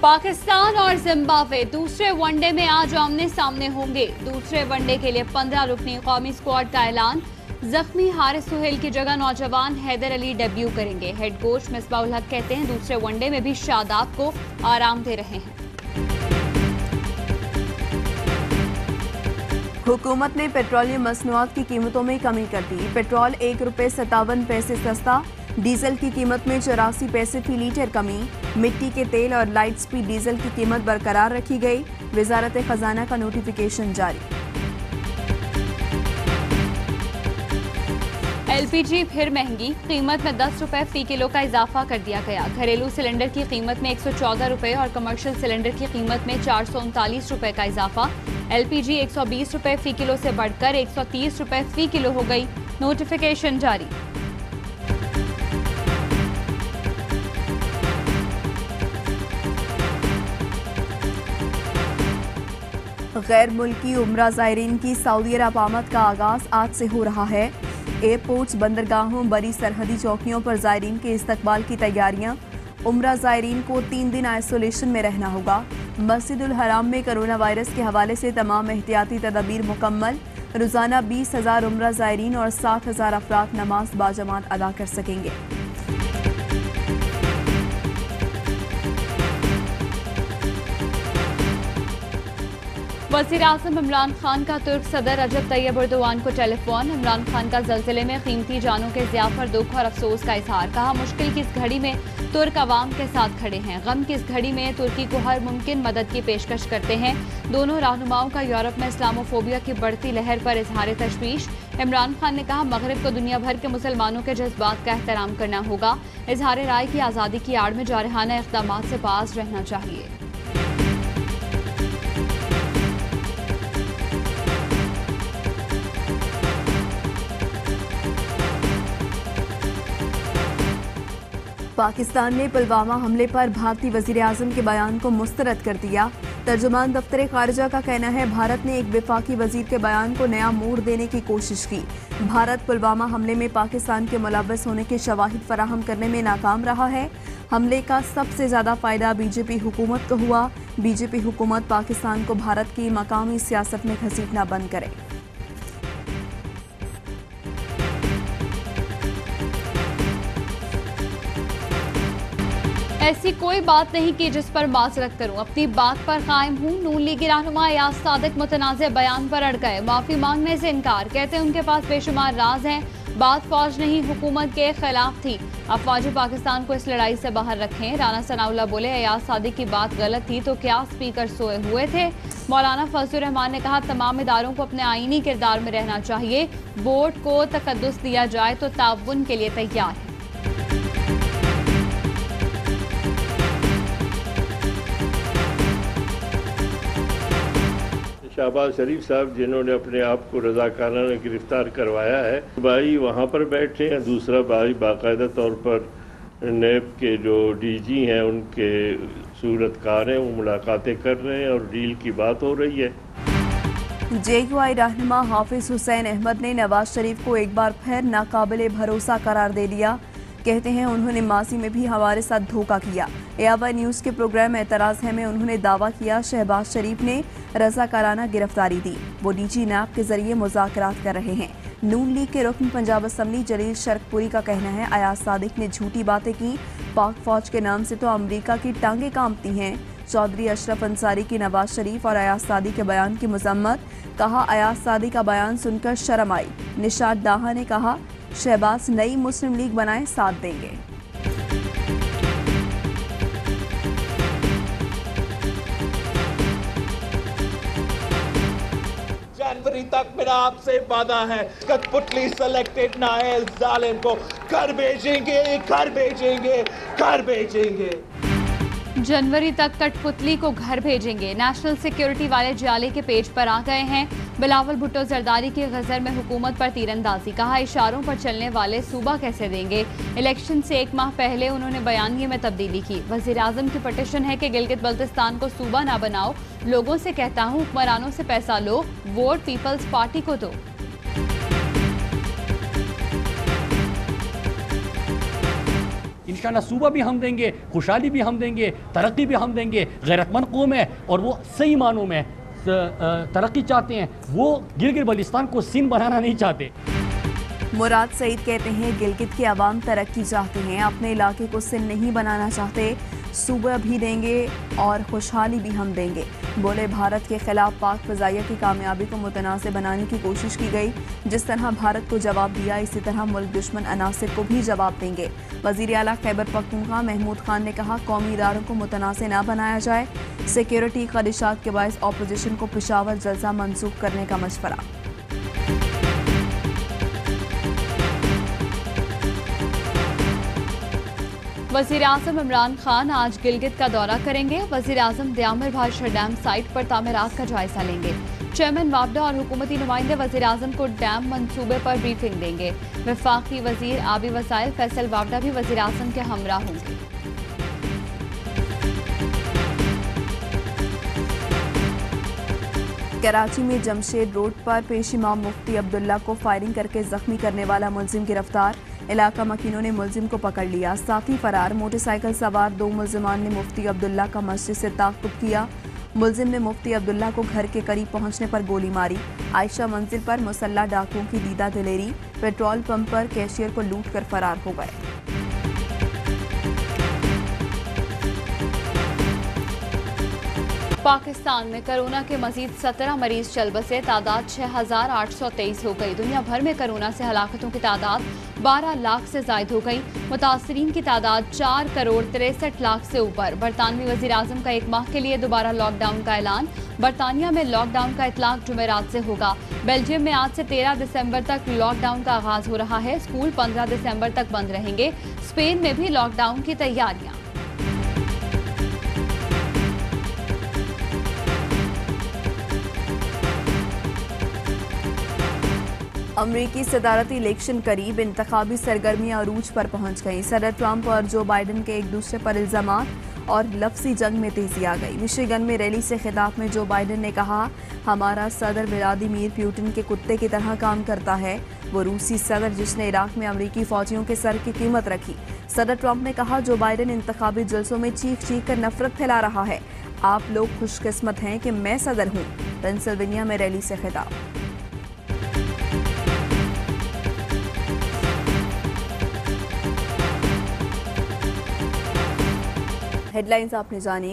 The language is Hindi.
पाकिस्तान और जिम्बाब्वे दूसरे वनडे में आज आमने सामने होंगे। दूसरे वनडे के लिए 15 रुकनी कौमी स्क्वाड का ऐलान। जख्मी हारिस सुहेल की जगह नौजवान हैदर अली डेब्यू करेंगे। हेड कोच मिसबाउल हक कहते हैं दूसरे वनडे में भी शादाब को आराम दे रहे हैं। हुकूमत ने पेट्रोलियम मसनूआत की कीमतों में कमी कर दी। पेट्रोल ₹1.57 सस्ता, डीजल की कीमत में 84 पैसे फी लीटर कमी। मिट्टी के तेल और लाइट स्पीड डीजल की कीमत बरकरार रखी गई। वजारत खजाना का नोटिफिकेशन जारी। LPG फिर महंगी, कीमत में 10 रुपए फी किलो का इजाफा कर दिया गया। घरेलू सिलेंडर की कीमत में 114 रुपए और कमर्शियल सिलेंडर की कीमत में 439 रुपए का इजाफा। LPG 120 रुपए फी किलो से बढ़कर 130 रुपए फी किलो हो गई। नोटिफिकेशन जारी। गैर मुल्की उम्रा ज़ायरीन की सऊदी अरब आमद का आगाज आज से हो रहा है। एयरपोर्ट्स, बंदरगाहों, बड़ी सरहदी चौकियों पर ज़ायरीन के इस्तकबाल की तैयारियां। उम्रा ज़ायरीन को 3 दिन आइसोलेशन में रहना होगा। मस्जिदुल हराम में कोरोना वायरस के हवाले से तमाम एहतियाती तदाबीर मुकम्मल। रोज़ाना 20,000 उम्रा ज़ायरीन और 60,000 अफराद नमाज बाजमात अदा कर सकेंगे। वज़ीर-ए-आज़म इमरान खान का तुर्क सदर रजब तैयब एर्दोगान को टेलीफोन। इमरान खान का ज़लज़ले में कीमती जानों के ज़िया पर दुख और अफसोस का इजहार। कहा मुश्किल की इस घड़ी में तुर्क अवाम के साथ खड़े हैं। गम की इस घड़ी में तुर्की को हर मुमकिन मदद की पेशकश करते हैं। दोनों रहनुमाओं का यूरोप में इस्लामोफोबिया की बढ़ती लहर पर इजहार तशवीश। इमरान खान ने कहा मगरिब को दुनिया भर के मुसलमानों के जज्बात का एहतराम करना होगा। इजहार राय की आज़ादी की आड़ में जारहाना इक़दामात से पास रहना चाहिए। पाकिस्तान ने पुलवामा हमले पर भारतीय वज़ीर-ए-आज़म के बयान को मुस्तरद कर दिया। तर्जुमान दफ्तर खारिजा का कहना है भारत ने एक वफाकी वज़ीर के बयान को नया मोड़ देने की कोशिश की। भारत पुलवामा हमले में पाकिस्तान के मुलव्वस होने के शवाहिद फराहम करने में नाकाम रहा है। हमले का सबसे ज़्यादा फ़ायदा बीजेपी हुकूमत को हुआ। बीजेपी हुकूमत पाकिस्तान को भारत की मकामी सियासत में घसीटना बंद करे। ऐसी कोई बात नहीं की जिस पर माजरत करूं, अपनी बात पर कायम हूं। नून लीगी रहनुमा अयाज सादिक मुतनाज़ बयान पर अड़ गए। माफी मांगने से इनकार, कहते हैं उनके पास बेशुमार राज हैं। बात फौज नहीं हुकूमत के खिलाफ थी। अफवाज पाकिस्तान को इस लड़ाई से बाहर रखें। राना सनाउल्लाह बोले अयाज सादिक की बात गलत थी तो क्या स्पीकर सोए हुए थे। मौलाना फजलुर रहमान ने कहा तमाम इदारों को अपने आईनी किरदार में रहना चाहिए। बोर्ड को तकद्दुस दिया जाए तो ताउन के लिए तैयार है। शहबाज शरीफ साहब जिन्होंने अपने आप को रजाकाराना गिरफ्तार करवाया है, भाई वहाँ पर बैठे हैं, दूसरा भाई बाकायदा तौर पर नेब के जो DG हैं उनके सूरतकार हैं, वो मुलाकातें कर रहे हैं और डील की बात हो रही है। JUI रहनुमा हाफिज हुसैन अहमद ने नवाज शरीफ को एक बार फिर नाकाबिले भरोसा करार दे दिया। कहते हैं उन्होंने माजी में भी हमारे साथ धोखा किया। AWI न्यूज़ के प्रोग्राम एतराज़ है में उन्होंने दावा किया शहबाज शरीफ ने रज़ाकाराना गिरफ्तारी दी। वो DG NAB के जरिए मुज़ाकरात कर रहे हैं। नून लीग के रुकन पंजाब असम्बली जलील शर्कपुरी का कहना है अयाज सादिक ने झूठी बातें की। पाक फौज के नाम से तो अमरीका की टांगें कांपती हैं। चौधरी अशरफ अंसारी की नवाज शरीफ और अयाज सादी के बयान की मजम्मत। कहा अयाज सादी का बयान सुनकर शर्म आई। निशात दाहा ने कहा शहबाज नई मुस्लिम लीग बनाए साथ देंगे। जनवरी तक मेरा आपसे वादा है कठपुतली सेलेक्टेड नायल जालिम को घर भेजेंगे, घर भेजेंगे, घर भेजेंगे। जनवरी तक कठपुतली को घर भेजेंगे। नेशनल सिक्योरिटी वाले जाले के पेज पर आ गए हैं। बिलावल भुट्टो जरदारी की गजर में हुकूमत पर तीरंदाजी। कहा इशारों पर चलने वाले सूबा कैसे देंगे। इलेक्शन से 1 माह पहले उन्होंने बयानिए में तब्दीली की। वज़ीर-ए-आज़म की पटिशन है कि गिलगित बल्तिस्तान को सूबा ना बनाओ। लोगों से कहता हूँ हुक्मरानों से पैसा लो, वोट पीपल्स पार्टी को दो। आशिशाना सूबा भी हम देंगे, खुशहाली भी हम देंगे, तरक्की भी हम देंगे। गैरतमंद कौम है और वो सही मानों में तरक्की चाहते हैं, वो गिलगित बल्तिस्तान को सिंध बनाना नहीं चाहते। मुराद सईद कहते हैं गिलगित के अवाम तरक्की चाहते हैं, अपने इलाके को सिंध नहीं बनाना चाहते। सूबा भी देंगे और खुशहाली भी हम देंगे। बोले भारत के खिलाफ पाक फ़ज़ाइया की कामयाबी को मुतनाज़ बनाने की कोशिश की गई। जिस तरह भारत को जवाब दिया, इसी तरह मुल्क दुश्मन अनासिर को भी जवाब देंगे। वज़ीर आला खैबर पख्तूनख्वा महमूद खान ने कहा, कौमी इदारों को मुतनाज़ न बनाया जाए। सिक्योरिटी खदशात के बायस अपोजिशन को पेशावर जलसा मनसूख करने का मशवरा। वज़ीर आज़म इमरान खान आज गिलगित का दौरा करेंगे। वज़ीर आज़म दयामिर भाषा डैम साइट पर तामीरात का जायजा लेंगे। चेयरमैन वापडा और हुकूमती नुमाइंदे वज़ीर आज़म को डैम मंसूबे पर ब्रीफिंग देंगे। वफाकी वज़ीर आबी वसाइल फैसल वापडा भी वज़ीर आज़म के हमरा होंगे। कराची में जमशेद रोड पर पेश इमाम मुफ्ती अब्दुल्ला को फायरिंग करके जख्मी करने वाला मुलजिम गिरफ्तार। इलाका मकीनों ने मुलजिम को पकड़ लिया, साथी फरार। मोटरसाइकिल सवार 2 मुलजिमान ने मुफ्ती अब्दुल्ला का मस्जिद से ताक़ुब किया। मुलजिम ने मुफ्ती अब्दुल्ला को घर के करीब पहुंचने पर गोली मारी। आयशा मंजिल पर मुसल्लह डाकुओं की दीदा दिलेरी। पेट्रोल पंप पर कैशियर को लूट कर फरार हो गए। पाकिस्तान में कोरोना के मजीद 17 मरीज चल बसे, तादाद 6,823 हो गई। दुनिया भर में कोरोना से हलाकतों की तादाद 12 लाख से जायद हो गई। मुतासरीन की तादाद 4 करोड़ 63 लाख से ऊपर। बरतानवी वज़ीर आज़म का 1 माह के लिए दोबारा लॉकडाउन का ऐलान। बरतानिया में लॉकडाउन का इतलाक जुमेरात से होगा। बेल्जियम में आज से 13 दिसंबर तक लॉकडाउन का आगाज हो रहा है। स्कूल 15 दिसंबर तक बंद रहेंगे। स्पेन में भी लॉकडाउन की तैयारियां। अमरीकी सदारती इलेक्शन करीब, इंतखाबी सरगर्मियां अरूज पर पहुंच गईं। सदर ट्रंप और जो बाइडन के एक दूसरे पर इल्जामात और लफ्जी जंग में तेजी आ गई। मिशिगन में रैली से खिताब में जो बाइडन ने कहा, हमारा सदर व्लादिमीर पुतिन के कुत्ते की तरह काम करता है। वो रूसी सदर जिसने इराक में अमरीकी फौजियों के सर की कीमत रखी। सदर ट्रंप ने कहा, जो बाइडन इंतखाबी जलसों में चीख चीख कर नफरत फैला रहा है। आप लोग खुशकिस्मत हैं कि मैं सदर हूँ। पेंसिल्वेनिया में रैली से खिताब। हेडलाइंस आपने जानी।